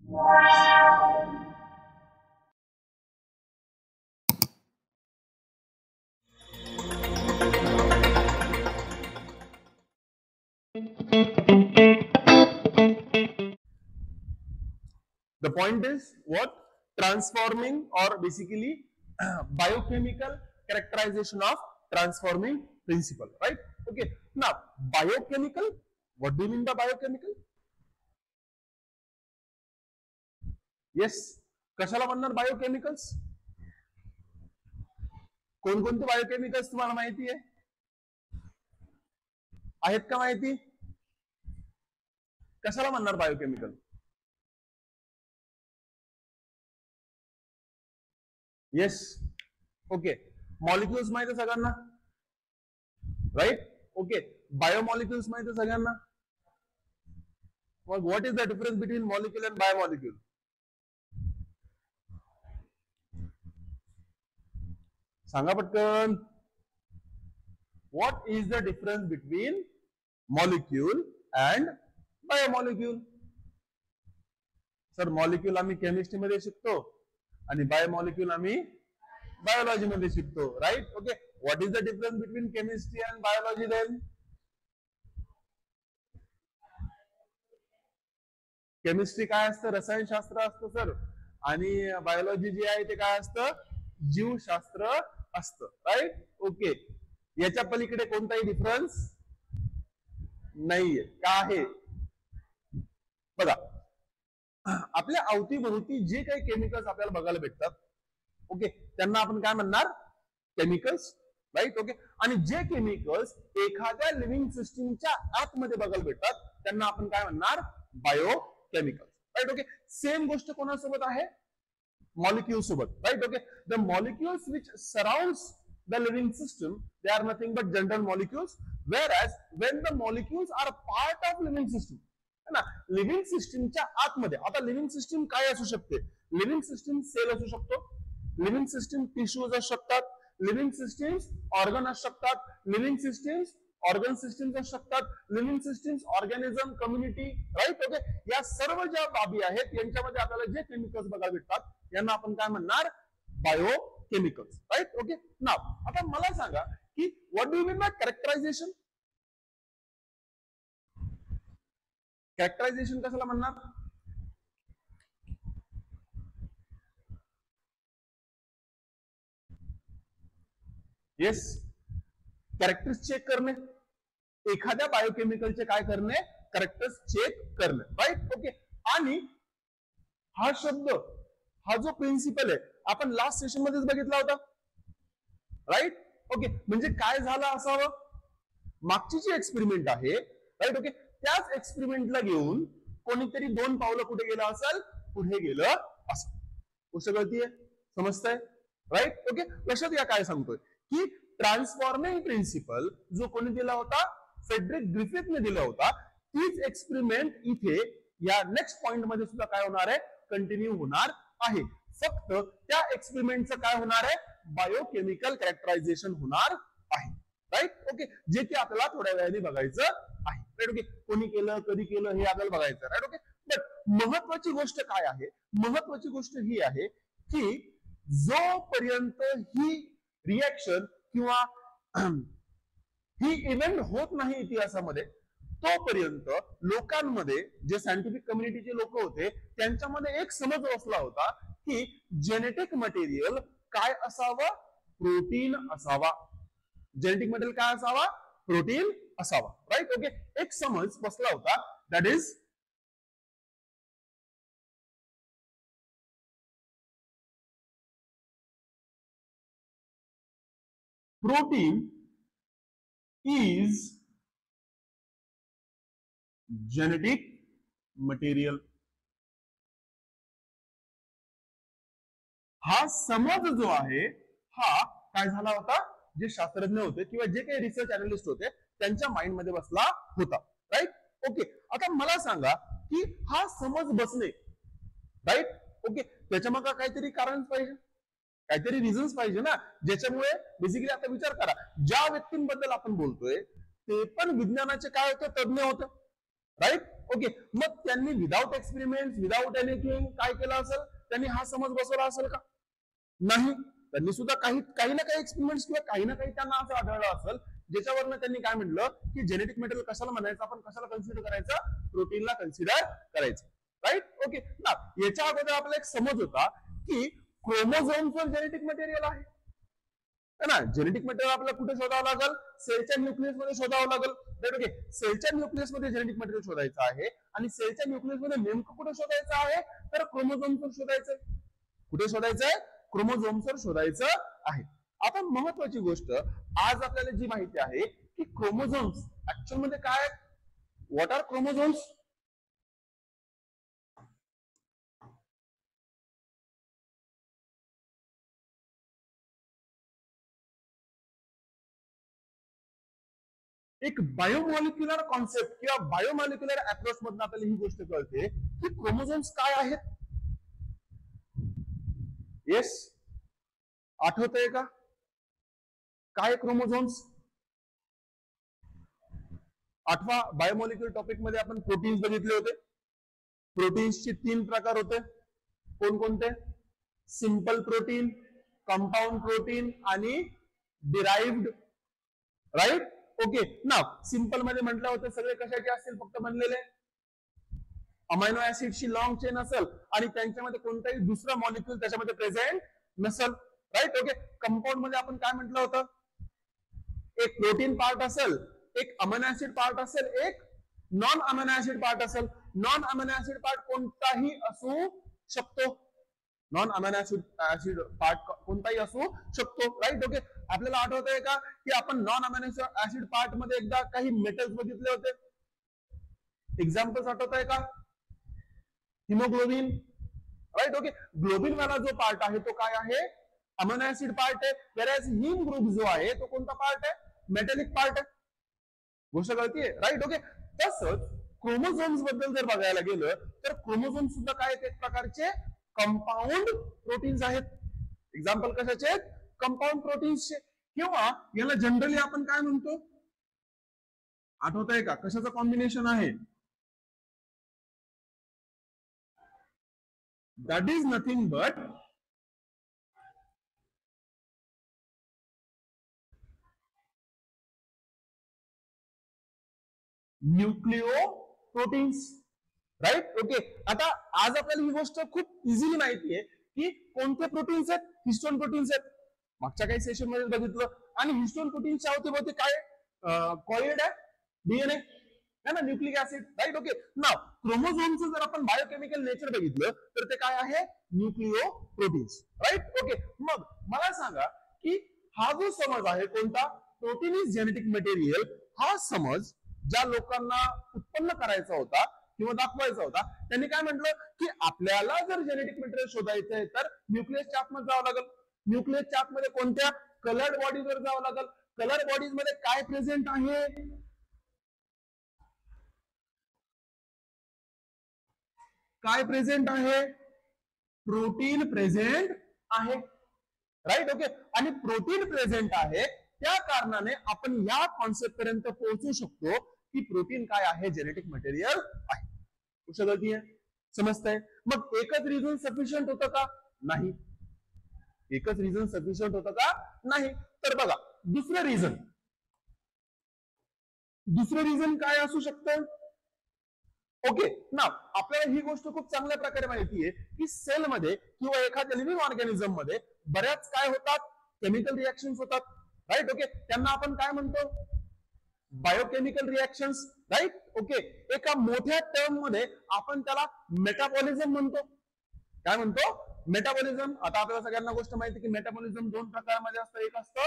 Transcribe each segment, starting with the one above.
The point is what? Transforming, or basically biochemical characterization of transforming principle, right? Okay. Now, biochemical, what do you mean by biochemical? Yes. कशाला म्हणणार biochemicals? कोणकोणते biochemicals तुम्हाला माहिती आहे? आहेत का माहिती? कशाला म्हणणार बायोकेमिकल? येस. ओके. मॉलिक्युल्स माहिती आहे सगळ्यांना, राईट? ओके. बायोमॉलिक्युल्स माहिती आहे सगळ्यांना. मग what is the difference between molecule and biomolecule? सांगा पटकन. What is the difference between molecule and biomolecule? Sir, molecule आम्ही केमिस्ट्री मध्ये शिकतो आणि बायोमॉलिक्युल आम्ही बायोलॉजी मध्ये शिकतो, right? Okay. What is the difference between chemistry and biology then? Chemistry काय असतं? रसायनशास्त्र असतं सर. आणि बायोलॉजी जे आहे ते काय असतं? जीवशास्त्र असतं, राईट? ओके. याच्या पलीकडे कोणताही डिफरन्स नाहीये. का आहे? बघा, आपल्या अवतीभोवती जे काही केमिकल्स आपल्याला बघायला भेटतात, ओके, त्यांना आपण काय म्हणणार? Chemicals, right? ओके. आणि जे केमिकल्स एखाद्या लिव्हिंग सिस्टीमच्या आतमध्ये बघायला भेटतात त्यांना आपण काय म्हणणार? Biochemicals, right? ओके. सेम गोष्ट कोणासोबत आहे? मॉलिक्यूल सोबत, right? Okay. The molecules which surrounds the living system, they are nothing but general molecules, whereas when the molecules are part of living system, है ना, लिव्हिंग सिस्टीमच्या आतमध्ये. आता लिव्हिंग सिस्टीम काय असू शकते? लिव्हिंग सिस्टीम सेल असू शकतो, लिव्हिंग सिस्टीम टिश्यूज असू शकतात, लिव्हिंग सिस्टीम्स ऑर्गन असू शकतात, लिव्हिंग सिस्टीम्स ऑर्गन सिस्टीम्स असू शकतात, living systems organism, community, right? Okay. या सर्व ज्या बाबी आहेत यांच्यामध्ये आपल्याला जे केमिकल्स बघायला भेटतात यांना आपण काय म्हणणार? Biochemicals, right? ओके. नाव, आता मला सांगा की what do you mean by characterisation? Characterisation कशाला म्हणणार? येस. कॅरेक्टर्स चेक करणे. एखाद्या बायोकेमिकलचे काय करणे? कॅरेक्टर्स चेक करणे, राईट? ओके. आणि हा शब्द, हा जो प्रिन्सिपल आहे, आपण लास्ट सेशन मध्येच बघितला होता, राईट? ओके. म्हणजे काय झालं असावं? मागची जी एक्सपेरिमेंट आहे, राईट? ओके, त्याच एक्सपेरिमेंटला घेऊन कोणीतरी 2 पावलं कुठे गेलं असेल? पुढे गेलं असं. गोष्ट कळतीये? समजतंय? राईट? ओके. लक्षात घ्या काय सांगतोय की ट्रान्सफॉर्मिंग प्रिन्सिपल जो कोणी दिला होता? फेडरिक ग्रिफिथने दिला होता. तीच एक्सपेरिमेंट इथे या नेक्स्ट पॉइंट मध्ये सुद्धा काय होणार आहे? कंटिन्यू होणार आहे. फक्त त्या एक्सपेरिमेंटचं काय होणार आहे? बायोकेमिकल कॅरेक्टरायझेशन होणार आहे, राईट? ओके. जे की आपल्याला थोड्या वेळाने बघायचं आहे, राईट? ओके. कोणी केलं, कधी केलं, हे आपल्याला बघायचं, राईट? ओके. बट महत्वाची गोष्ट काय आहे? महत्वाची गोष्ट ही आहे की जोपर्यंत ही रिएक्शन किंवा ही इव्हेंट होत नाही इतिहासामध्ये, तोपर्यंत लोकांमध्ये, जे सायंटिफिक कम्युनिटीचे लोक होते, त्यांच्यामध्ये एक समज बसला होता की जेनेटिक मटेरियल काय असावं? प्रोटीन असावा. जेनेटिक मटेरियल काय असावा? प्रोटीन असावा, राईट? ओके. एक समज बसला होता, that is protein is genetic material. हा समज जो आहे हा काय झाला होता? जे शास्त्रज्ञ होते किंवा जे काही रिसर्च अनालिस्ट होते त्यांच्या माइंड मध्ये बसला होता, राईट? ओके. आता मला सांगा की हा समज बसणे, राईट? ओके, त्याच्या मग काहीतरी कारण पाहिजे, काहीतरी रिझन्स पाहिजे ना, ज्याच्यामुळे बेसिकली आता विचार करा, ज्या व्यक्तींबद्दल आपण बोलतोय ते पण विज्ञानाचे काय होते? तज्ञ होते, राईट? ओके, मग त्यांनी विदाउट एक्सपेरिमेंट, विदाउट एनिथिंग काय केलं असेल, त्यांनी हा समज बसवला असेल का? नाही. त्यांनी सुद्धा काही ना काही एक्सपेरिमेंट्स किंवा काही ना काही त्यांना असं आढळलं असेल ज्याच्यावरनं त्यांनी काय म्हणलं की जेनेटिक मटेरियल कशाला म्हणायचं, आपण कशाला कन्सिडर करायचं, प्रोटीनला कन्सिडर करायचं. राईट. ओके. ना याच्या अगोदर आपला एक समज होता की क्रोमोझोम्सवर जेनेटिक मटेरियल आहे ना. जेनेटिक मटेरियल आपल्याला कुठे शोधावं लागेल, सेलच्या न्यूक्लियस मध्ये शोधावं लागेल. राईट. ओके, सेलच्या न्यूक्लियस मध्ये जेनेटिक मटेरियल शोधायचं आहे आणि सेलच्या न्यूक्लियस मध्ये नेमकं कुठे शोधायचं आहे, तर क्रोमोझोम्सवर शोधायचंय. कुठे शोधायचंय, क्रोमोझोम्सवर शोधायचं आहे. आता महत्वाची गोष्ट आज आपल्याला जी माहिती आहे की क्रोमोझोम्स ऍक्च्युअल मध्ये काय, व्हॉट आर क्रोमोझोम्स? एक बायोमॉलिक्युलर कॉन्सेप्ट किंवा बायोमॉलिक्युलर अप्रोच मधून आपल्याला ही गोष्ट कळते की क्रोमोझोम्स काय आहेत. येस, आठवतंय का काय क्रोमोझोम्स? आठवा, बायोमॉलिक्युलर टॉपिक मध्ये आपण प्रोटीन्स बघितले होते. प्रोटीन्सचे 3 प्रकार होते. कोणकोणते? सिंपल प्रोटीन, कंपाऊंड प्रोटीन आणि डिराइव्ड. राईट. ओके. ना सिंपल मध्ये म्हटलं होतं सगळे कशाचे असतील, फक्त बनलेले अमायनो ऍसिडची लॉंग चेन असेल आणि त्यांच्यामध्ये कोणताही दुसरा मॉलिक्यूल त्याच्यामध्ये प्रेझेंट नसेल. राईट. ओके. कंपाऊंड मध्ये आपण काय म्हटलं होतं, एक प्रोटीन पार्ट असेल, एक अमायनो ऍसिड पार्ट असेल, एक नॉन अमायनो ऍसिड पार्ट असेल. नॉन अमायनो ऍसिड पार्ट कोणताही असू शकतो. नॉन अमायनो ऍसिड पार्ट कोणताही असू शकतो. राईट. ओके. आपल्याला आठवत आहे का की आपण नॉन अमायनो ऍसिड पार्ट मध्ये एकदा काही मेटल्स बघितले होते. एक्झाम्पल्स आठवत आहे का? हिमोग्लोबिन. राईट. ओके. ग्लोबिन वाला जो पार्ट आहे तो काय आहे, अमायनो ऍसिड पार्ट आहे. व्हेअरएज हिम ग्रुप जो आहे तो कोणता पार्ट आहे, मेटॅलिक पार्ट आहे. गोष्ट कळतीये. राईट. ओके. तसंच क्रोमोझोम्स बद्दल जर बघायला गेलं तर क्रोमोझोम सुद्धा काय आहेत, एक प्रकारचे कंपाऊंड प्रोटीन्स आहेत. एक्झाम्पल कशाचे आहेत, कंपाऊंड प्रोटीन्सचे. किंवा याला जनरली आपण काय म्हणतो, आठवत आहे का कशाचं कॉम्बिनेशन आहे? That is nothing but nucleoproteins. Right. Okay. आता आज आपल्याला ही गोष्ट खूप इझिली माहिती आहे की कोणते प्रोटीन्स आहेत, हिस्टोन प्रोटीन्स आहेत. मागच्या काही सेशन मध्ये बघितलं. आणि हिस्टोन प्रोटीन्सच्या अवतीभोवती काय कॉइल्ड आहे, डीएनए है ना, न्यूक्लिक ऍसिड. राईट. ओके. नाव क्रोमोझोमचं जर आपण बायोकेमिकल नेचर बघितलं तर ते काय आहे, न्यूक्लिओ प्रोटीन्स. राईट. ओके. मग मला सांगा की हा जो समज आहे कोणता, प्रोटीन इज जेनेटिक मटेरियल, हा समज ज्या लोकांना उत्पन्न करायचा होता किंवा दाखवायचा होता त्यांनी काय म्हटलं की आपल्याला जर जेनेटिक मटेरियल शोधायचं आहे तर न्यूक्लियसच्या आतमध्ये जावं लागेल. न्यूक्लियसच्या आतमध्ये कोणत्या, कलर्ड बॉडीजवर जावं लागेल. कलर बॉडीज मध्ये काय प्रेझेंट आहे, काय प्रेझेंट आहे, प्रोटीन प्रेझेंट आहे. राईट. ओके. आणि प्रोटीन प्रेझेंट आहे त्या कारणाने आपण या कॉन्सेप्ट पर्यंत पोहोचू शकतो की प्रोटीन काय आहे, जेनेटिक मटेरियल आहे. आहे, समजतंय? मग एकच रिझन सफिशियंट होतं का? नाही. एकच रिझन सफिशियंट होतं का? नाही. तर बघा दुसरं रिझन काय असू शकतं? ओके. ना आपल्याला ही गोष्ट खूप चांगल्या प्रकारे माहिती आहे की सेलमध्ये किंवा एखाद्या लिव्हिंग ऑर्गॅनिझम मध्ये बऱ्याच काय होतात, केमिकल रिएक्शन्स होतात. राईट. ओके. त्यांना आपण काय म्हणतो, बायोकेमिकल रिएक्शन्स. राईट. ओके. एका मोठ्या टर्म मध्ये आपण त्याला मेटाबॉलिझम म्हणतो. काय म्हणतो, मेटाबॉलिझम. आता आपल्याला सगळ्यांना गोष्ट माहिती की मेटाबॉलिझम 2 प्रकारामध्ये असतं, एक असतं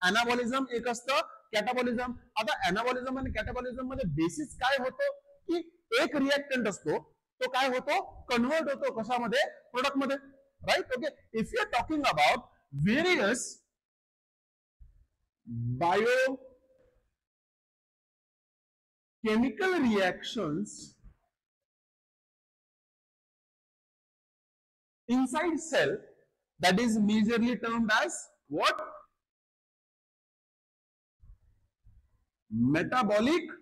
अनाबॉलिझम, एक असतं कॅटाबॉलिझम. आता अनाबॉलिझम आणि कॅटाबॉलिझम मध्ये बेसिस काय होतं की एक रिएक्टंट असतो तो काय होतो, कन्वर्ट होतो कशामध्ये, प्रोडक्ट मध्ये. Right. Okay. If you are talking about various biochemical reactions inside cell, that is majorly termed as what, metabolic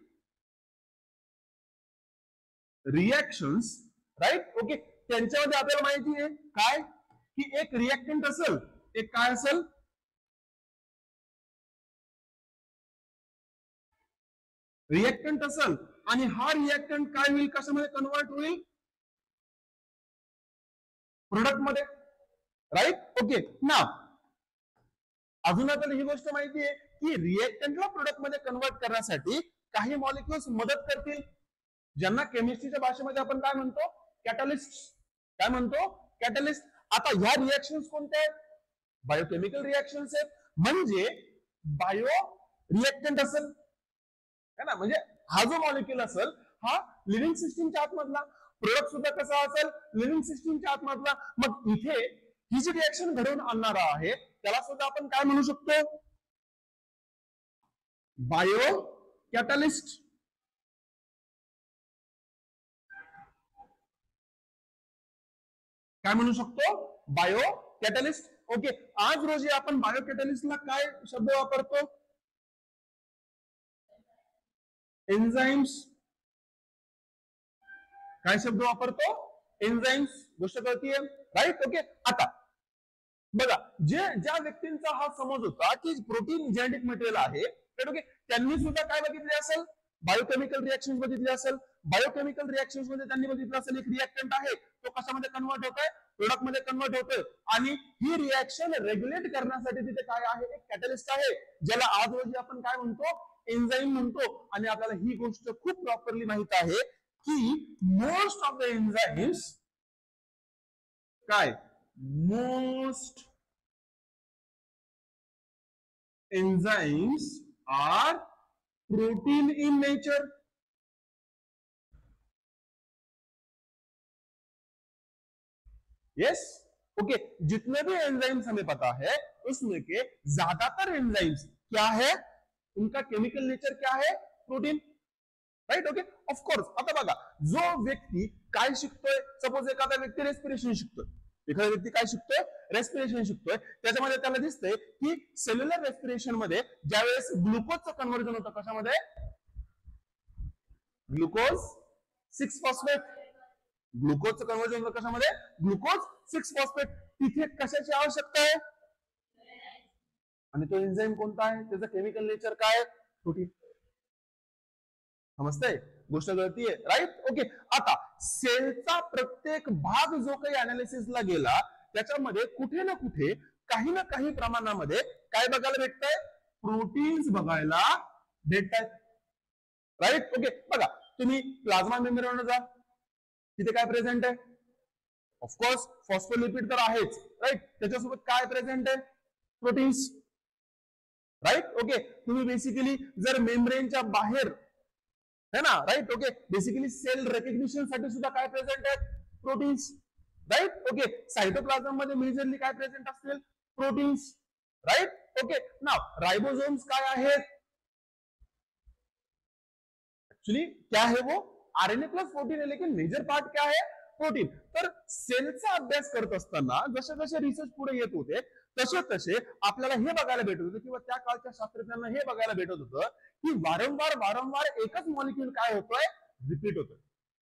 reactions, right. Okay, त्यांच्यामध्ये आपल्याला माहिती आहे काय की एक रिएक्टंट असेल, एक काय असेल, रिएक्टंट असेल, आणि हा रिएक्टंट काय होईल, कशामध्ये कन्वर्ट होईल, प्रोडक्ट मध्ये, राईट. ओके, ना अजून आपल्याला ही गोष्ट माहिती आहे की रिएक्टंटला प्रोडक्ट मध्ये कन्वर्ट करण्यासाठी काही मॉलिक्युल्स मदत करतील, ज्यांना केमिस्ट्रीच्या भाषेमध्ये आपण काय म्हणतो, कॅटलिस्ट. काय म्हणतो, कॅटलिस्ट. आता ह्या रिएक्शन्स कोणत्या आहेत, बायोकेमिकल रिएक्शन्स आहेत. म्हणजे बायो रिएक्टंट असेल है ना, म्हणजे हा जो मॉलिक्युल असेल हा लिव्हिंग सिस्टीमच्या आतमधला, प्रोडक्ट सुद्धा कसा असेल, लिव्हिंग सिस्टीमच्या आतमधला. मग इथे ही जी रिएक्शन घडवून आणणारा आहे त्याला सुद्धा आपण काय म्हणू शकतो, बायो कॅटलिस्ट. काय म्हणू शकतो, बायो कॅटलिस्ट. ओके, आज रोजी आपण बायो कॅटलिस्टला काय शब्द वापरतो, एन्झाइम्स. काय शब्द वापरतो, एन्झाइम्स. गोष्ट कळतीये, राईट. ओके, आता बघा, ज्या व्यक्तींचा हा समज होता की प्रोटीन जेनेटिक मटेरियल आहे, ओके, त्यांनी सुद्धा काय बघितले असेल, बायोकेमिकल रिएक्शन बघितले असेल. बायोकेमिकल रिएक्शन मध्ये त्यांनी बघितलं असेल एक रिएक्टंट आहे, तो कशामध्ये कन्वर्ट होतोय, प्रोडक्ट मध्ये कन्वर्ट होतोय. आणि ही रिएक्शन रेग्युलेट करण्यासाठी तिथे काय आहे, एक कॅटलिस्ट आहे, ज्याला आज रोजी आपण काय म्हणतो, एन्झाईम म्हणतो. आणि आपल्याला ही गोष्ट खूप प्रॉपरली माहित आहे की मोस्ट ऑफ द एन्झाईम्स काय, most enzymes are protein in nature. yes, okay, जितने भी एंजाइम्स हमें पता है उसमें के ज्यादातर एंजाइम्स क्या है, उनका केमिकल नेचर क्या है, प्रोटीन, राईट. Okay, of course. आता बघा, जो व्यक्ती काय शिकतोय, सपोज एखादा व्यक्ती रेस्पिरेशन शिकतोय, एखादा व्यक्ती काय शिकतोय, रेस्पिरेशन शिकतोय, त्याच्यामध्ये त्याला दिसतंय की सेल्युलर रेस्पिरेशन मध्ये ज्यावेळेस ग्लुकोजचं कन्व्हर्जन होतं, कशामध्ये, ग्लुकोज 6 फॉस्फेट. ग्लुकोजचं कन्व्हर्जन होतं कशामध्ये, ग्लुकोज 6 फॉस्फेट. तिथे कशाची आवश्यकता आहे, आणि तो एन्झाईम कोणता आहे, त्याचं केमिकल नेचर काय, प्रोटीन. समजतंय, गोष्ट कळतीये, राईट. ओके, आता सेलचा प्रत्येक भाग जो काही अनालिसिसला गेला त्याच्यामध्ये कुठे ना कुठे काही ना काही प्रमाणामध्ये काय बघायला भेटतंय, प्रोटीन्स बघायला भेटतात, राईट. ओके, बघा तुम्ही प्लाझ्मा मेम्ब्रेनवर जा, तिथे काय प्रेझेंट आहे, ऑफकोर्स फॉस्फोलिपिड तर आहेच, राईट. त्याच्यासोबत काय प्रेझेंट आहे, प्रोटीन्स, राईट. ओके, तुम्ही बेसिकली जर मेम्ब्रेनच्या बाहेर है ना, right. Okay, basically cell recognition साठी सुद्धा काय प्रेझेंट आहेत, प्रोटीन्स, राईट. ओके, सायटोप्लाझम मध्ये मेजरली काय प्रेझेंट असतील, proteins, right. Okay, now ribosomes काय आहेत, एक्चुअली क्या है वो, आरएनए प्लस प्रोटीन है, लेकिन मेजर पार्ट क्या है, प्रोटीन. तर सेलचा अभ्यास करत असताना जसे जसे रिसर्च पुढे येत होते तसे तसे आपल्याला हे बघायला भेटत होतं, किंवा त्या काळच्या शास्त्रज्ञांना हे बघायला भेटत होतं की वारंवार वारंवार एकच मॉलिक्यूल काय होतोय, रिपीट होतोय.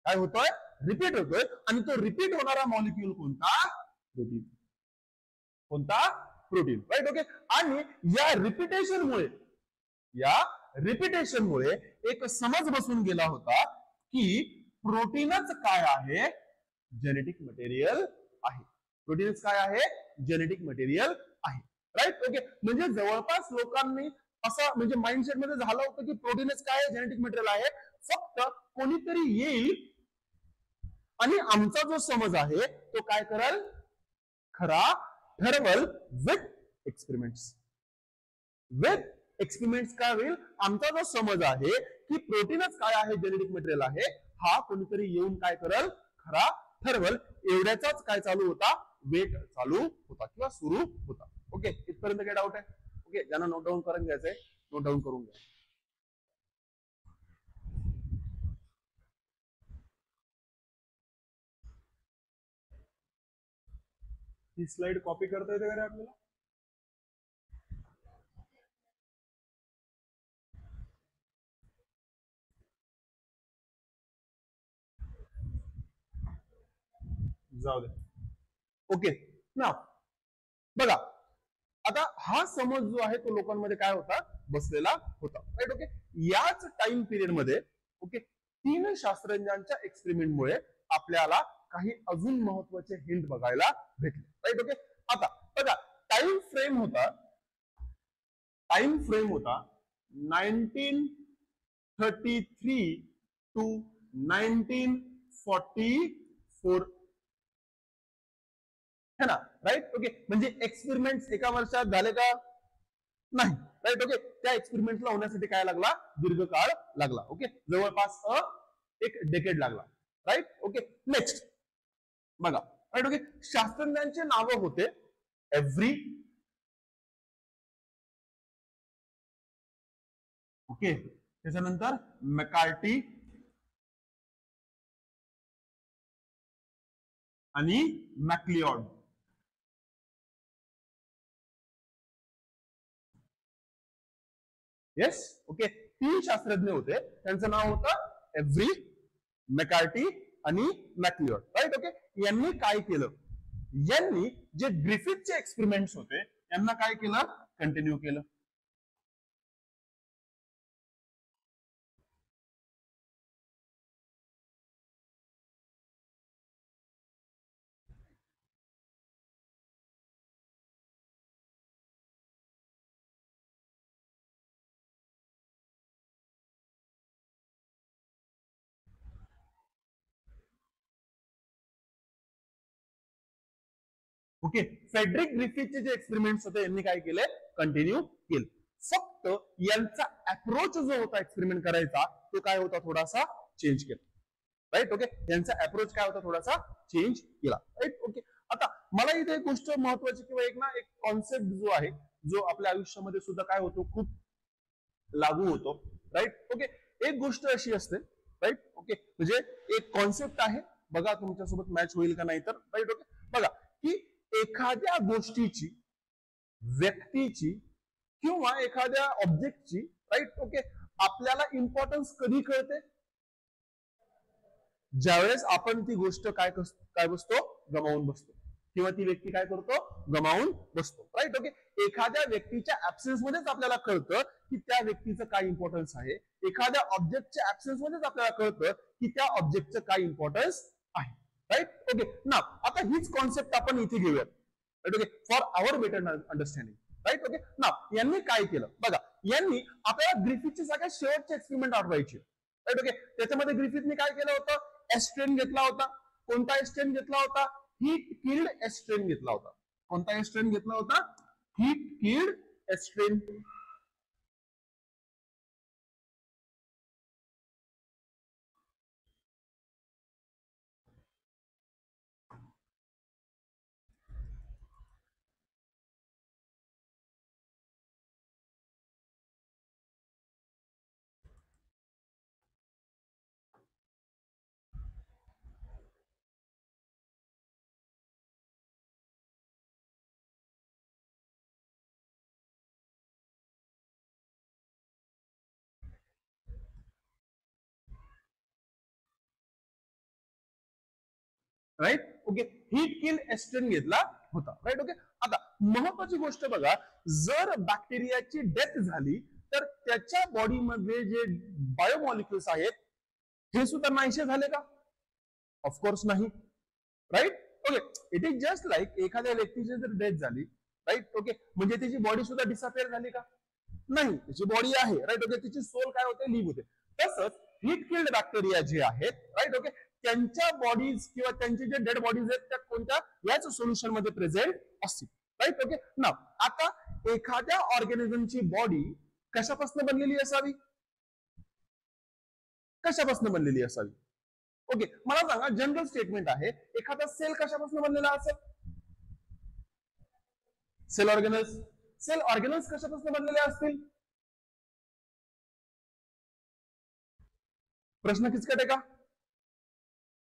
काय होतोय, रिपीट होतोय. आणि तो रिपीट होणारा मॉलिक्यूल कोणता, प्रोटीन. कोणता, प्रोटीन, राईट. ओके, आणि या रिपिटेशनमुळे एक समज बसून गेला होता की प्रोटीनच काय आहे, जेनेटिक मटेरियल आहे. प्रोटीनच काय आहे, जेनेटिक मटेरियल आहे, राईट. ओके, म्हणजे जवळपास लोकांनी असं म्हणजे माइंडसेट मध्ये झालं होतं की प्रोटीनच काय आहे, जेनेटिक मटेरियल आहे. फक्त कोणीतरी येईल आणि आमचा जो समज आहे तो काय करेल, खरा ठरवल विथ एक्सपेरिमेंट्स. विथ एक्सपेरिमेंट्स काय होईल, आमचा जो समज आहे की प्रोटीनच काय आहे, जेनेटिक मटेरियल आहे, हा कोणीतरी येऊन काय करेल, खरा ठरवल. एवढ्याचाच काय चालू होता, वेट चालू होता किंवा सुरू होता. ओके, इथपर्यंत काय डाऊट आहे, ओके, ज्यांना नोट डाऊन करून घ्यायचंय नोट डाऊन करून घ्या. ही स्लाइड कॉपी करता येते का रे आपल्याला, जाऊ दे. ओके ना, बघा आता हा समज जो आहे तो लोकांमध्ये काय होता, बसलेला होता. राईट. ओके, याच टाइम पिरियड मध्ये ओके 3 शास्त्रज्ञांच्या एक्सपेरिमेंटमुळे आपल्याला काही अजून महत्वाचे हिंट बघायला भेटले. राईट. ओके, आता बघा टाइम फ्रेम होता 1933 टू 1944 है ना. राईट. ओके, म्हणजे एक्सपेरिमेंट एका वर्षात झाले का नाही. राईट. ओके, त्या एक्सपेरिमेंटला होण्यासाठी काय लागला, दीर्घकाळ लागला. ओके, जवळपास एक डेकेड लागला. राईट. ओके, नेक्स्ट बघा. राईट. ओके, शास्त्रज्ञांचे नाव होते एव्हरी, ओके, त्याच्यानंतर मॅककार्टी आणि मॅक्लिओड. येस. ओके, 3 शास्त्रज्ञ होते, त्यांचं नाव होतं एव्हरी, मॅककार्टी आणि मॅक्लिओड. राईट. ओके, यांनी काय केलं, यांनी जे ग्रिफिथचे एक्सपेरिमेंट्स होते यांना काय केलं, कंटिन्यू केलं. ओके, फेडरिक ग्रिफिथचे जे एक्सपेरिमेंट्स होते यांनी काय केले, कंटिन्यू केले. फक्त यांचा अप्रोच जो होता एक्सपेरिमेंट करायचा तो काय होता, थोडासा चेंज केला. राईट. ओके, यांचा अप्रोच काय होता, थोडासा चेंज केला. राईट. ओके, आता मला इथे एक गोष्ट महत्वाची किंवा एक कॉन्सेप्ट जो आहे जो आपल्या आयुष्यामध्ये सुद्धा काय होतो, खूप लागू होतो. राईट. ओके, एक गोष्ट अशी असते. राईट. ओके, म्हणजे एक कॉन्सेप्ट आहे, बघा तुमच्यासोबत मॅच होईल का नाही तर. राईट. ओके, बघा की एखाद्या गोष्टीची, व्यक्तीची किंवा एखाद्या ऑब्जेक्टची, राईट. ओके, आपल्याला इम्पॉर्टन्स कधी कळते, ज्यावेळेस आपण ती गोष्ट काय बसतो, गमावून बसतो, किंवा ती व्यक्ती काय करतो, गमावून बसतो. राईट. ओके, एखाद्या व्यक्तीच्या ऍब्सेन्स मध्येच आपल्याला कळतं की त्या व्यक्तीचं काय इम्पॉर्टन्स आहे, एखाद्या ऑब्जेक्टच्या ऍब्सेन्स मध्येच आपल्याला कळतं की त्या ऑब्जेक्टचं काय इम्पॉर्टन्स आहे. राईट. ओके, ना आता हीच कॉन्सेप्ट आपण इथे घेऊयात. Right. Okay, for our better understanding. Right. Okay, ना यांनी काय केलं बघा, यांनी आपल्याला ग्रिफिथचे सगळ्यात शेवटचे एक्सपेरिमेंट आठवायचे. राईट. ओके, त्याच्यामध्ये ग्रिफिथने काय केलं होतं, एस्ट्रेन घेतला होता. कोणता एस्ट्रेन घेतला होता, हीट किल्ड एस्ट्रेन घेतला होता. कोणता एस्ट्रेन घेतला होता, heat killed strain. Right. Okay, heat kill strain घेतला होता. राईट. ओके, आता महत्वाची गोष्ट बघा, जर बॅक्टेरियाची डेथ झाली तर त्याच्या बॉडीमध्ये जे बायोमॉलिक्युल्स आहेत हे सुद्धा नाहीसे झाले का, ऑफकोर्स नाही. Right. Okay, it is just like एखाद्या व्यक्तीची जर डेथ झाली, राईट. ओके, म्हणजे त्याची बॉडी सुद्धा डिसअपिअर झाली का, नाही, त्याची बॉडी आहे. राईट. ओके, त्याची सोल काय होते, लिव्ह होते. तसंच हीट किल्ड बॅक्टेरिया जे आहेत, राईट. ओके, त्यांच्या बॉडीज किंवा त्यांचे जे डेड बॉडीज आहेत त्या कोणत्या, याच सोल्युशन मध्ये प्रेझेंट असतील. राईट. ओके, ना आता एखाद्या ऑर्गॅनिझमची बॉडी कशापासून बनलेली असावी, कशापासून बनलेली असावी. ओके, मला सांगा, जनरल स्टेटमेंट आहे, एखादा सेल कशापासून बनलेला असेल, सेल ऑर्गॅनल्स. सेल ऑर्गॅनल्स कशापासून बनलेले असतील, प्रश्न किचकट आहे का,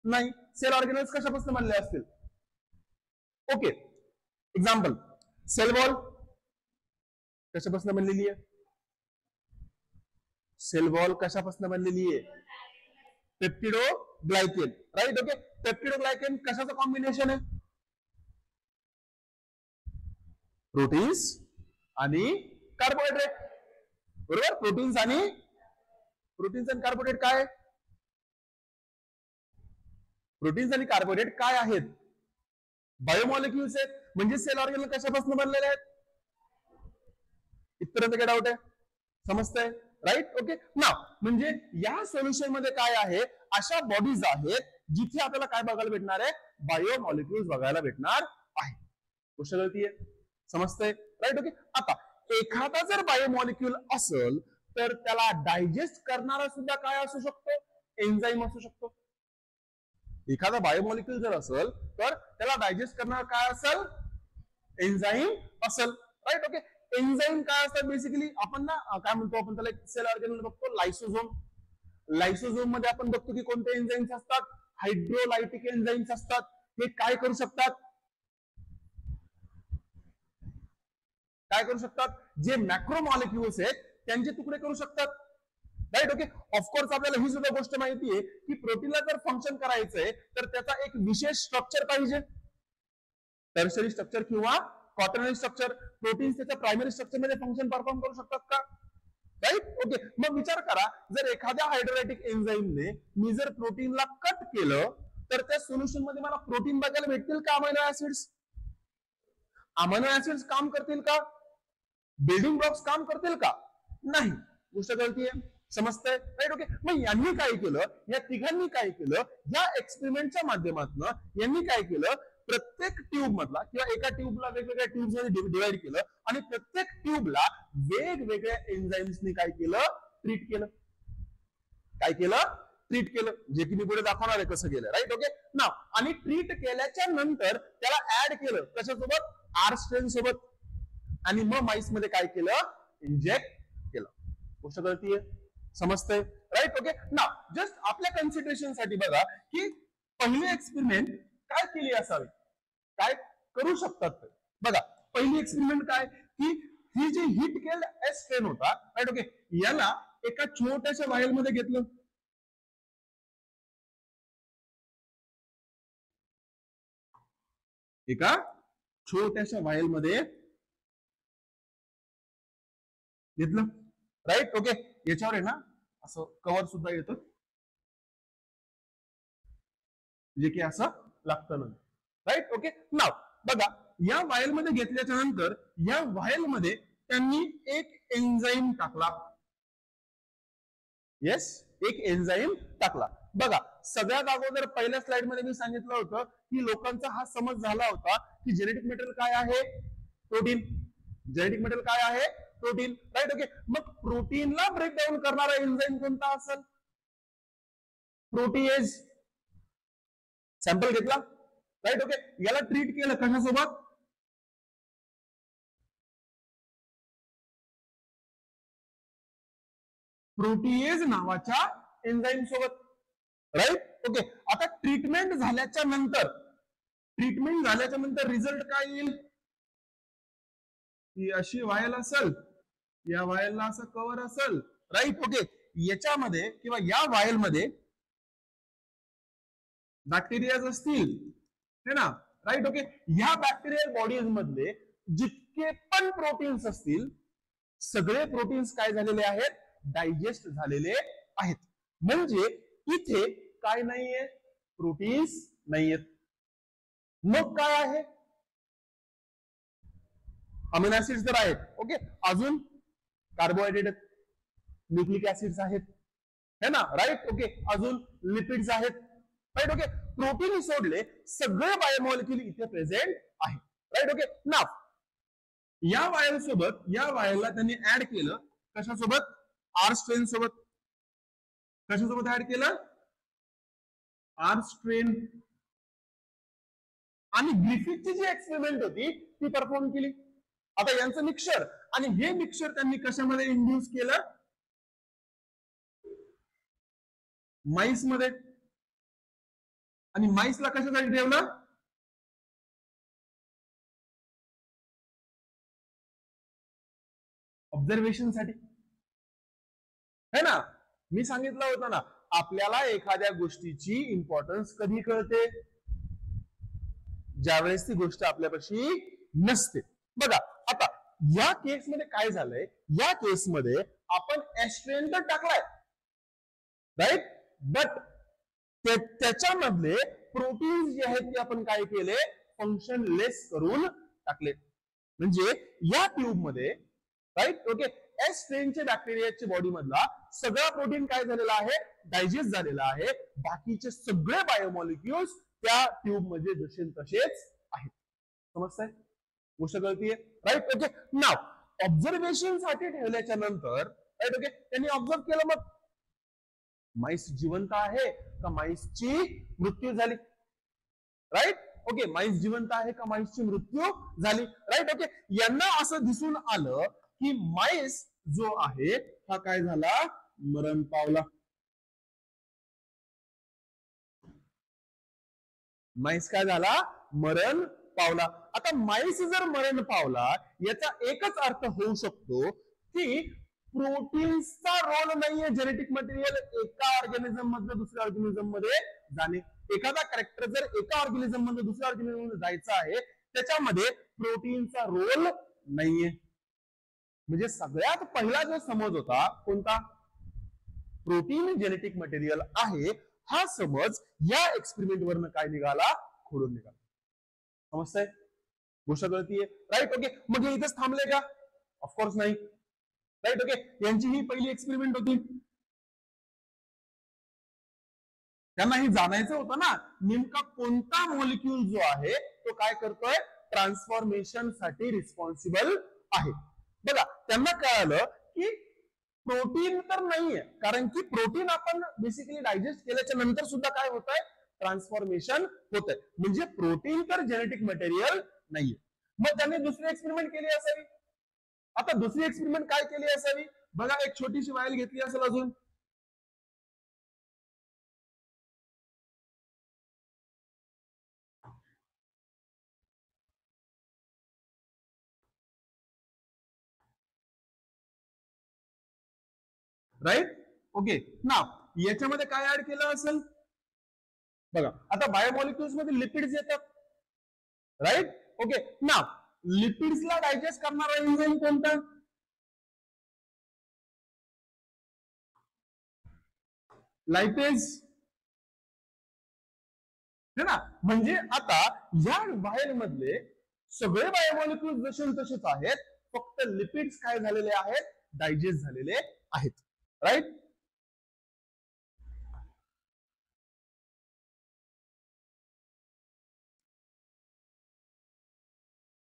नाही. सेल ऑर्गॅनल्स कशापासून बनले असतील. ओके, एक्झाम्पल, सेल वॉल कशापासून बनलेली आहे, सेल वॉल कशापासून बनलेली आहे, पेप्टिडो ग्लायकेन. राईट. ओके, पेप्टिडोग्लायकन कशाचं कॉम्बिनेशन आहे? प्रोटीन्स आणि कार्बोहायड्रेट, बरोबर. प्रोटीन्स आणि कार्बोहायड्रेट काय? प्रोटीन्स आणि कार्बोहायड्रेट काय आहेत? बायोमॉलिक्युल्स आहेत. म्हणजे सेल ऑर्गॅनल कशापासून बनलेले आहेत? इथपर्यंत काय डाऊट आहे? समजतंय? राईट. ओके. नाव म्हणजे या सोल्युशन मध्ये काय आहे, अशा बॉडीज आहेत जिथे आपल्याला काय बघायला भेटणार आहे? बायोमॉलिक्युल्स बघायला भेटणार आहे. गोष्ट कळतीये? समजतंय? राईट. ओके. आता एखादा जर बायोमॉलिक्युल असेल तर त्याला डायजेस्ट करणारा सुद्धा काय असू शकतो? एन्झाईम असू शकतो. एखादा बायोमॉलिक्युल जर असेल तर त्याला डायजेस्ट करणार काय असेल? एन्झाईम असेल. राईट. ओके. एन्झाईम काय असतात? बेसिकली आपण ना काय म्हणतो, आपण त्याला सेल ऑर्गॅनल बघतो, लायसोझोम. लायसोझोम मध्ये आपण बघतो की कोणते एन्झाईम्स असतात? हायड्रोलायटिक एन्झाईम्स असतात. हे काय करू शकतात? काय करू शकतात? जे मॅक्रो मॉलिक्युल्स आहेत त्यांचे तुकडे करू शकतात. राईट. ओके. ऑफकोर्स आपल्याला ही सुद्धा गोष्ट माहिती आहे की प्रोटीनला जर फंक्शन करायचंय तर त्याचा एक विशेष स्ट्रक्चर पाहिजे. टर्शरी स्ट्रक्चर किंवा क्वाटर्नरी स्ट्रक्चर. प्रोटीन्स त्याच्या प्रायमरी स्ट्रक्चर मध्ये फंक्शन परफॉर्म करू शकतात का? राईट. ओके. मग विचार करा, जर एखाद्या हायड्रोलायटिक एन्झाईमने मी जर प्रोटीनला कट केलं तर त्या सोल्युशन मध्ये मला प्रोटीन बघायला भेटतील का? Amino acids. अमायनो ऍसिड्स काम करतील का? बिल्डिंग ब्लॉक्स काम करतील का? नाही. गोष्ट कळतीये? समजतंय? राईट. ओके. मग यांनी काय केलं, या तिघांनी काय केलं, या एक्सपेरिमेंटच्या माध्यमातून यांनी काय केलं, प्रत्येक ट्यूब मधला किंवा एका ट्यूबला वेगवेगळ्या ट्यूब्स मध्ये डिवाइड केलं आणि प्रत्येक ट्यूबला वेगवेगळ्या एन्झाईम्सनी काय केलं? ट्रीट केलं. काय केलं? ट्रीट केलं. जे की मी पुढे दाखवणार आहे कसं केलं. राईट. ओके. नाव आणि ट्रीट केल्याच्या नंतर त्याला ऍड केलं कशासोबत? आर स्ट्रेन सोबत. आणि मग माईस मध्ये काय केलं? इंजेक्ट केलं. गोष्ट कळतीये? समजतंय? राईट. ओके. नाव जस्ट आपल्या कन्सिडरेशन साठी बघा की पहिली एक्सपेरिमेंट काय केली असावी, काय करू शकतात ते. बघा पहिली एक्सपेरिमेंट काय की ही जी हिट केल्ड एस स्ट्रेन होता, राईट. ओके. याला एका छोट्याशा व्हायल मध्ये घेतलं. एका छोट्याशा व्हायल मध्ये घेतलं. राईट. ओके. याच्यावर आहे ना असं कव्हर सुद्धा येतं जे की असं लागतं. राईट. ओके. नाव बघा या व्हायल मध्ये घेतल्याच्या नंतर या व्हायल मध्ये त्यांनी एक एन्झाईम टाकला. येस, एक एन्झाईम टाकला. बघा सगळ्यात अगोदर पहिल्या स्लाइड मध्ये मी सांगितलं होतं की लोकांचा हा समज झाला होता की जेनेटिक मटेरियल काय आहे? प्रोटीन. जेनेटिक मटेरियल काय आहे? प्रोटीन. राईट. ओके. मग प्रोटीनला ब्रेक डाऊन करणारा एन्झाईम कोणता असेल? प्रोटीएज. सॅम्पल घेतला. राईट. ओके. याला ट्रीट केलं कशासोबत? प्रोटीएज नावाच्या एन्झाईम सोबत. राईट. ओके. आता ट्रीटमेंट झाल्याच्या नंतर रिझल्ट काय येईल? ही अशी व्हायल असेल, या व्हायलला असं कव्हर असेल. राईट. ओके. याच्यामध्ये किंवा या व्हायल मध्ये बॅक्टेरिया असतील, है ना. राईट. ओके. ह्या बॅक्टेरियल बॉडीज मधले जितके पण प्रोटीन्स असतील सगळे प्रोटीन्स काय झालेले आहेत? डायजेस्ट झालेले आहेत. म्हणजे इथे काय नाहीये? प्रोटीन्स नाहीयेत. मग काय आहे? अमिनो ऍसिड्स तर आहेत. ओके. अजून कार्बोहायड्रेट आहेत, न्यूक्लिक ऍसिड्स आहेत, है ना. राईट. ओके. अजून लिपिड्स आहेत. राईट. ओके. प्रोटीन सोडले सगळे बायोमॉलिक्युल इथे प्रेझेंट आहे. राईट. ओके. नाव या व्हायल सोबत या व्हायलला त्यांनी ऍड केलं कशासोबत? आर स्ट्रेन सोबत. कशासोबत ऍड केलं? R strain. आणि ग्रिफिथची जी एक्सपेरिमेंट होती ती परफॉर्म केली. आता यांचं मिक्सचर आणि हे मिक्सचर त्यांनी कशामध्ये इंड्यूस केलं? माईस मध्ये. आणि माईसला कशासाठी ठेवलं? ऑब्झर्वेशन साठी, है ना. मी सांगितलं होतं ना आपल्याला एखाद्या गोष्टीची इम्पॉर्टन्स कधी कळते? ज्यावेळेस ती गोष्ट आपल्यापाशी नसते. बघा आता या केसमध्ये काय झालंय, या केसमध्ये आपण एस्ट्रेन तर टाकलाय, राईट, बट त्याच्यामधले प्रोटीन्स जे आहेत ते आपण काय केले, फंक्शन लेस करून टाकले. म्हणजे या ट्यूब मध्ये, राईट, ओके, एस स्ट्रेनच्या बॅक्टेरियाच्या बॉडी मधला सगळा प्रोटीन काय झालेला आहे, डायजेस्ट झालेला आहे. बाकीचे सगळे बायोमॉलिक्युल्स त्या ट्यूब मध्ये जसे तसेच आहेत. समजताय? गोष्ट कळतीये, राईट, ओके. नाव ऑब्झर्वेशन साठी ठेवल्याच्या नंतर, राईट, ओके, त्यांनी ऑब्झर्व केलं, मग माईस जिवंत आहे का माईसची मृत्यू झाली, राईट, ओके, माईस जिवंत आहे का माईसची मृत्यू झाली, राईट, ओके. यांना असं दिसून आलं की माईस जो आहे हा काय झाला, मरण पावला. माईस काय झाला, मरण पावला. आता माईस जर मरण पावला याचा एकच अर्थ होऊ शकतो की प्रोटीन्सचा रोल नाहीये जेनेटिक मटेरियल एका ऑर्गॅनिझम मधलं दुसऱ्या ऑर्गॅनिझम मध्ये जाणे. एखादा कॅरेक्टर जर एका ऑर्गॅनिझम मधलं दुसऱ्या ऑर्गॅनिझम मध्ये जायचं आहे, त्याच्यामध्ये प्रोटीनचा रोल नाहीये. म्हणजे सगळ्यात पहिला जो समज होता कोणता, प्रोटीन जेनेटिक मटेरियल आहे, हा समज या एक्सपेरिमेंट वरनं काय निघाला, खोडून निघाला. समजतंय? गोष्ट कळतीये, राईट, ओके. मग हे इथेच थांबले का? ऑफकोर्स नाही, राईट, ओके. यांची ही पहिली एक्सपेरिमेंट होती. त्यांना ही जाणायचं होतं ना नेमका कोणता मॉलिक्यूल जो आहे तो काय करतोय, ट्रान्सफॉर्मेशन साठी रिस्पॉन्सिबल आहे. बघा त्यांना कळालं की प्रोटीन तर नाहीये, कारण की प्रोटीन आपण बेसिकली डायजेस्ट केल्याच्या नंतर सुद्धा काय होत आहे, ट्रान्सफॉर्मेशन होत आहे. म्हणजे प्रोटीन तर जेनेटिक मटेरियल नाहीये. मग त्यांनी दुसरी एक्सपेरिमेंट केली असावी. आता दुसरी एक्सपेरिमेंट काय केली असावी, बघा एक छोटीशी वायल घेतली असेल अजून, राईट, ओके. नाव याच्यामध्ये काय ऍड केलं असेल, बघा आता बायोमॉलिक्युल्स मध्ये लिपिड्स येतात, राईट, ओके. नाव लिपिड्सला डायजेस्ट करणारा एन्झाइम कोणता, लायपेज, है ना. म्हणजे आता या वायल मधले सगळे बायोमॉलिक्युल्स जसे तसेच आहेत, फक्त लिपिड्स काय झालेले आहेत, डायजेस्ट झालेले आहेत, राईट.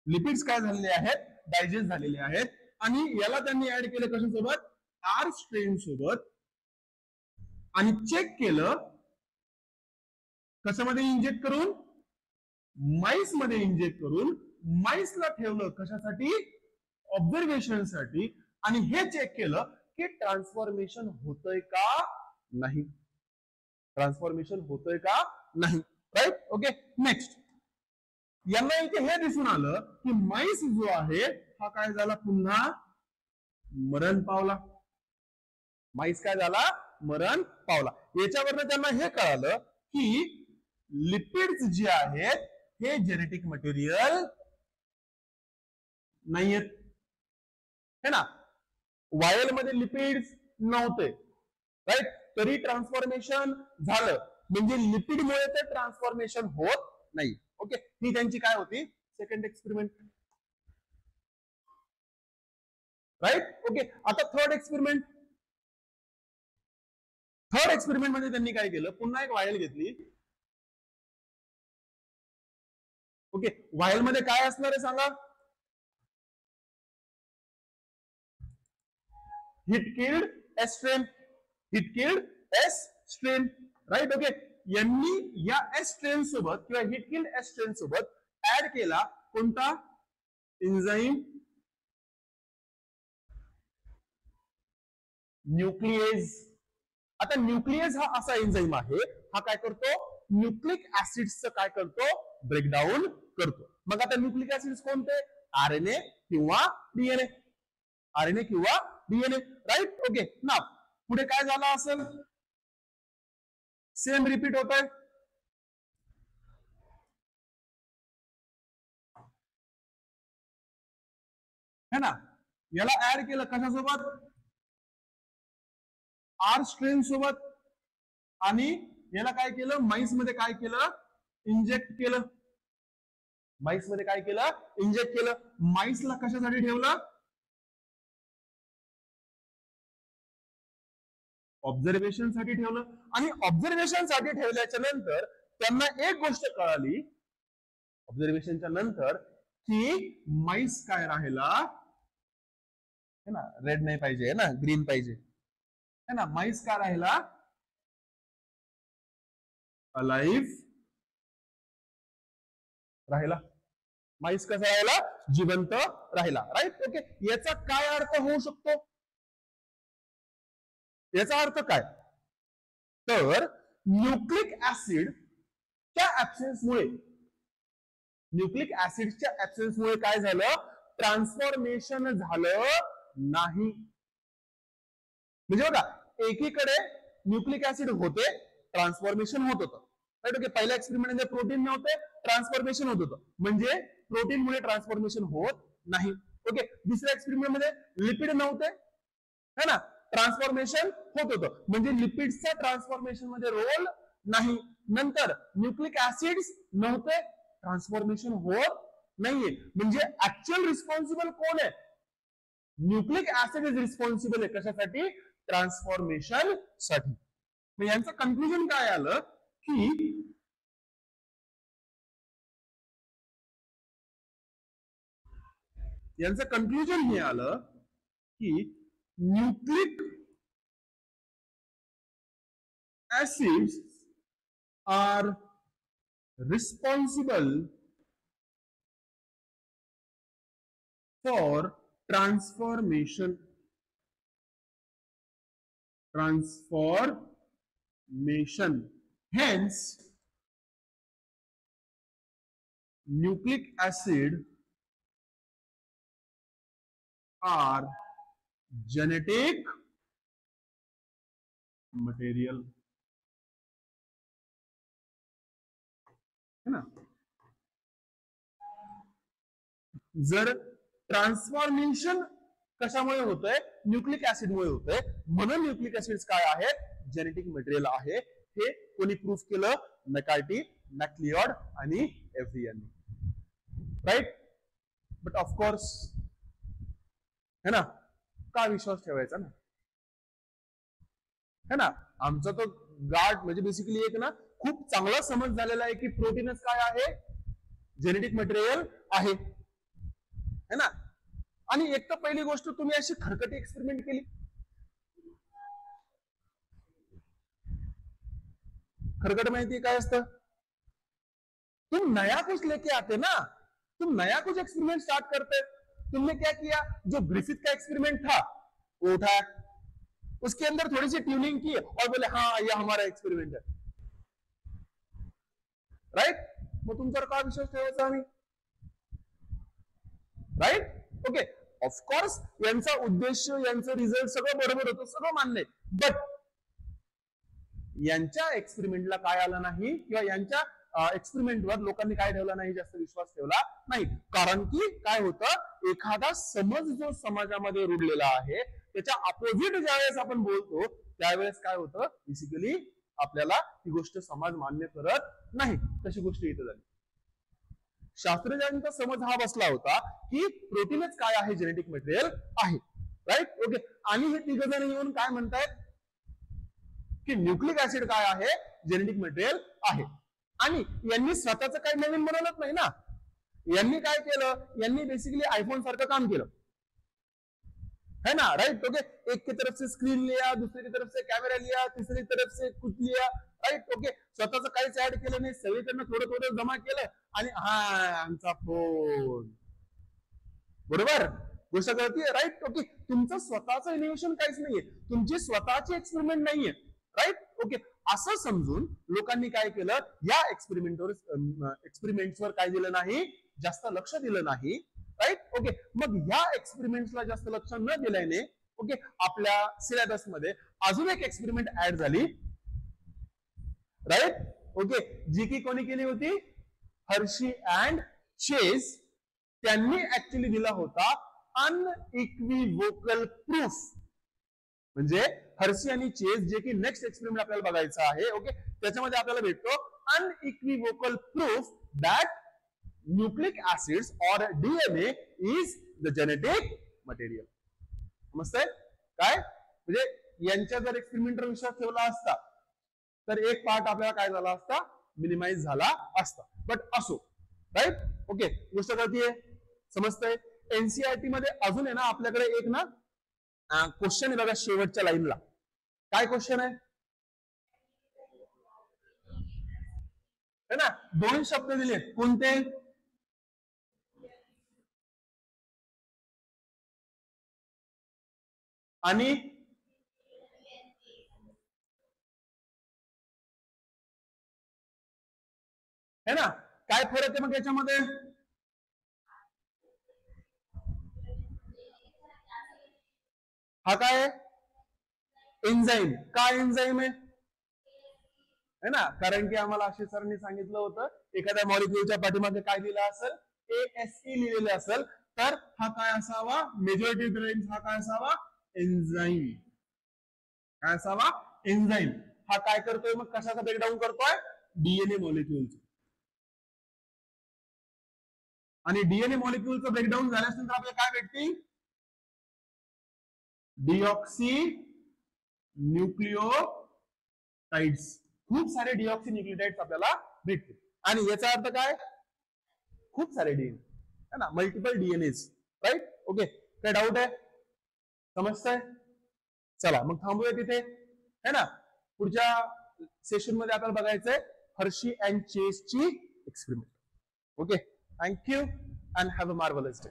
लिपिड्स काय झालेले आहेत, डायजेस्ट झालेले आहेत. आणि याला त्यांनी ऍड केलं कशासोबत, आर स्ट्रेन सोबत, आणि चेक केलं कशामध्ये, इंजेक्ट करून, माईस मध्ये इंजेक्ट करून. माईसला ठेवलं कशासाठी, ऑब्झर्वेशन साठी. आणि हे चेक केलं की ट्रान्सफॉर्मेशन होतंय का नाही, ट्रान्सफॉर्मेशन होतंय का नाही, राईट, ओके. नेक्स्ट यांना इथे हे दिसून आलं की माईस जो आहे हा काय झाला, पुन्हा मरण पावला. माईस काय झाला, मरण पावला. याच्यावरनं त्यांना हे कळालं की लिपिड्स जे आहेत हे जेनेटिक मटेरियल नाहीयेत, है ना. वायल मध्ये लिपिड्स नव्हते, राईट, तरी ट्रान्सफॉर्मेशन झालं. म्हणजे लिपिडमुळे ते ट्रान्सफॉर्मेशन होत नाही. ओके, ही त्यांची काय होती, सेकंड एक्सपेरिमेंट, राईट, ओके. आता थर्ड एक्सपेरिमेंट, थर्ड एक्सपेरिमेंट मध्ये त्यांनी काय केलं, पुन्हा एक वायल घेतली. ओके, वायल मध्ये काय असणार आहे सांगा, heat killed S strain, heat killed S strain, right, okay. यांनी या एस स्ट्रेन सोबत किंवा हिट किल्ड एस स्ट्रेन सोबत ऍड केला कोणता, एन्झाइम न्यूक्लिएज. आता न्यूक्लिएज हा असा एन्झाइम आहे, हा काय करतो, न्यूक्लिक ऍसिड्सचं काय करतो, ब्रेकडाऊन करतो. मग आता न्यूक्लिक ऍसिड्स कोणते, आरएनए किंवा डीएनए, आरएनए किंवा डीएनए, राईट, ओके. ना पुढे काय झालं असेल, सेम रिपीट होत आहे. है ना, याला ऍड केलं कशासोबत, आर स्ट्रेन सोबत, आणि याला काय केलं, माईस मध्ये काय केलं, इंजेक्ट केलं. माईस मध्ये काय केलं, इंजेक्ट केलं. माईसला कशासाठी ठेवलं, ऑब्झर्वेशन साठी ठेवलं. आणि ऑब्झर्वेशन साठी ठेवल्याच्या नंतर त्यांना एक गोष्ट कळाली ऑब्झर्वेशनच्या नंतर, की माईस काय राहिला, है ना, रेड नाही पाहिजे, है ना, ग्रीन पाहिजे, है ना, माईस काय राहिला, अलाइव्ह राहिला. माईस कसा राहिला, जिवंत राहिला. राईट. ओके, याचा काय अर्थ होऊ शकतो, याचा अर्थ काय, तर न्यूक्लिक ऍसिडच्या ऍब्सेन्समुळे, न्यूक्लिक ऍसिडच्या ऍब्सेन्समुळे काय झालं, ट्रान्सफॉर्मेशन झालं नाही. म्हणजे बघा, एकीकडे न्यूक्लिक ऍसिड होते, ट्रान्सफॉर्मेशन होत होतं. राईट. ओके, पहिल्या एक्सपेरिमेंट मध्ये प्रोटीन नव्हते, ट्रान्सफॉर्मेशन होत होतं, म्हणजे प्रोटीनमुळे ट्रान्सफॉर्मेशन होत नाही. ओके, दुसऱ्या एक्सपेरिमेंट मध्ये लिपिड नव्हते, है ना, ट्रान्सफॉर्मेशन होत होतं, म्हणजे लिपिडचा ट्रान्सफॉर्मेशन मध्ये रोल नाही. नंतर न्यूक्लिक ऍसिड्स नव्हते, ट्रान्सफॉर्मेशन होत नाहीये, म्हणजे ऍक्च्युअल रिस्पॉन्सिबल कोण आहे, न्यूक्लिक ऍसिड इज रिस्पॉन्सिबल आहे कशासाठी, ट्रान्सफॉर्मेशन साठी. मग यांचं कन्क्लुजन काय आलं, की यांचं कन्क्लुजन हे आलं की nucleic acids are responsible for transformation. Hence, nucleic acid are genetic material. है ना, जर ट्रान्सफॉर्मेशन कशामुळे होतंय, न्यूक्लिक ऍसिडमुळे होतंय, म्हणून न्यूक्लिक ऍसिड्स काय आहेत, जेनेटिक मटेरियल आहे. हे कोणी प्रूफ केलं, मॅककार्टी, मॅक्लिओड आणि एव्हरी यांनी. राईट. बट ऑफकोर्स, है ना, का विश्वास ठेवायचा ना, है ना, आमचा तो गाठ म्हणजे बेसिकली एक ना खूप चांगला समज झालेला आहे की प्रोटीनच काय आहे, जेनेटिक मटेरियल आहे, है ना. आणि एक तर पहिली गोष्ट, तुम्ही अशी खरकटी एक्सपेरिमेंट केली, खरकट माहिती काय असतं, तुम नया कुछ लेके आते ना, तुम नया कुछ एक्सपेरिमेंट स्टार्ट करते. तुमने क्या किया, जो ग्रिफिथ का एक्सपेरिमेंट था वो उठाया, उसके अंदर थोड़ी सी ट्यूनिंग की और बोले हाँ ये हमारा एक्सपेरिमेंट है. राइट. मग तुमच्यावर काय विश्वास ठेवायचा आम्ही, राईट. ओके, ऑफकोर्स यांचा उद्देश, यांचं रिझल्ट सगळं बरोबर होतं, सगळं मान्य, बट यांच्या एक्सपेरिमेंटला काय आलं नाही, किंवा यांच्या एक्सपेरिमेंटवर लोकांनी काय ठेवला नाही, जास्त विश्वास ठेवला नाही. कारण की काय होतं, एखादा समज जो समाजामध्ये रुढलेला आहे त्याच्या अपोजिट ज्यावेळेस आपण बोलतो त्यावेळेस काय होतं, बेसिकली आपल्याला ही गोष्ट समाज मान्य करत नाही. तशी गोष्ट इथे झाली. शास्त्रज्ञांचा समज हा बसला होता की प्रोटीनच काय आहे, जेनेटिक मटेरियल आहे. राईट. ओके, आणि हे तिघ जण येऊन काय म्हणतायत की न्यूक्लिक ऍसिड काय आहे, जेनेटिक मटेरियल आहे. आणि यांनी स्वतःच काही नवीन बनवलंच नाही ना, यांनी काय केलं, यांनी बेसिकली आयफोन सारखं काम केलं, है ना. राइट. ओके, एक की तरफ से स्क्रीन लिया, दूसरी की तरफ से कैमरा लिया, तीसरी तरफ से कुछ लिया. राइट. ओके, स्वतःच काहीच ऍड केलं नाही, सगळीकडनं थोडं थोडं जमा केलं आणि हा आमचा फोन. बरोबर गोष्ट कळतीये. राईट. ओके, तुमचं स्वतःचं इनोव्हेशन काहीच नाहीये, तुमची स्वतःची एक्सपेरिमेंट नाहीये. राईट. ओके, असं समजून लोकांनी काय केलं, या एक्सपेरिमेंट्सवर काय दिलं नाही, जास्त लक्ष दिलं नाही. राईट. ओके, मग या एक्सपेरिमेंट्सला जास्त लक्ष न दिल्याने ओके आपल्या सिलेबस मध्ये अजून एक एक्सपेरिमेंट ऍड झाली, राईट. ओके, जी की कोणी केली होती? Hershey and Chase. त्यांनी ऍक्च्युली दिला होता अनइक्विव्होकल प्रूफ. म्हणजे हर्शी आणि चेस, जे की नेक्स्ट एक्सपेरिमेंट आपल्याला बघायचं आहे, ओके, त्याच्यामध्ये आपल्याला भेटतो unequivocal proof that nucleic acids or DNA is the genetic material. समजतंय काय? म्हणजे यांच्या जर एक्सपेरिमेंटवर विश्वास ठेवला असता तर एक पार्ट आपल्याला काय झाला असता? मिनिमाइज झाला असता. बट असो, राईट. ओके, गोष्ट कळतीये? समजतंय? एनसीईआरटी मध्ये अजून आहे ना आपल्याकडे एक ना क्वेश्चन आहे बघा शेवटच्या लाईनला. काय क्वेश्चन आहे? है ना, 2 शब्द दिले. कोणते? आणि है ना, काय फरक आहे मग याच्यामध्ये? हा काय आहे? एन्झाईम. काय एन्झाईम आहे? है ना, कारण की आम्हाला आशिष सरांनी सांगितलं होतं एखाद्या मॉलिक्युलच्या पाठीमागे काय लिहिलं असेल? ASE लिहिलेलं असेल तर हा काय असावा? मेजॉरिटी टाइम्स हा काय असावा? एन्झाईम. काय असावा? एन्झाईम. हा काय करतोय मग? कशाचा ब्रेकडाऊन करतोय? डीएनए मॉलिक्युलचं. आणि डीएनए मॉलिक्युलचं ब्रेकडाऊन झाल्यानंतर आपल्याला काय भेटतील? डिऑक्सी न्यूक्लिओटाइड्स. खूप सारे डिऑक्सी न्यूक्लिओटाइड्स आपल्याला भेटतील. आणि याचा अर्थ काय? खूप सारे डीएनए, है ना, मल्टिपल डीएनएज. राईट. ओके, काय डाऊट आहे? समजतंय? चला मग थांबूया तिथे, है ना. पुढच्या सेशन मध्ये आपल्याला बघायचंय हर्शी अँड चेसची experiment. Okay, thank you and have a marvellous day.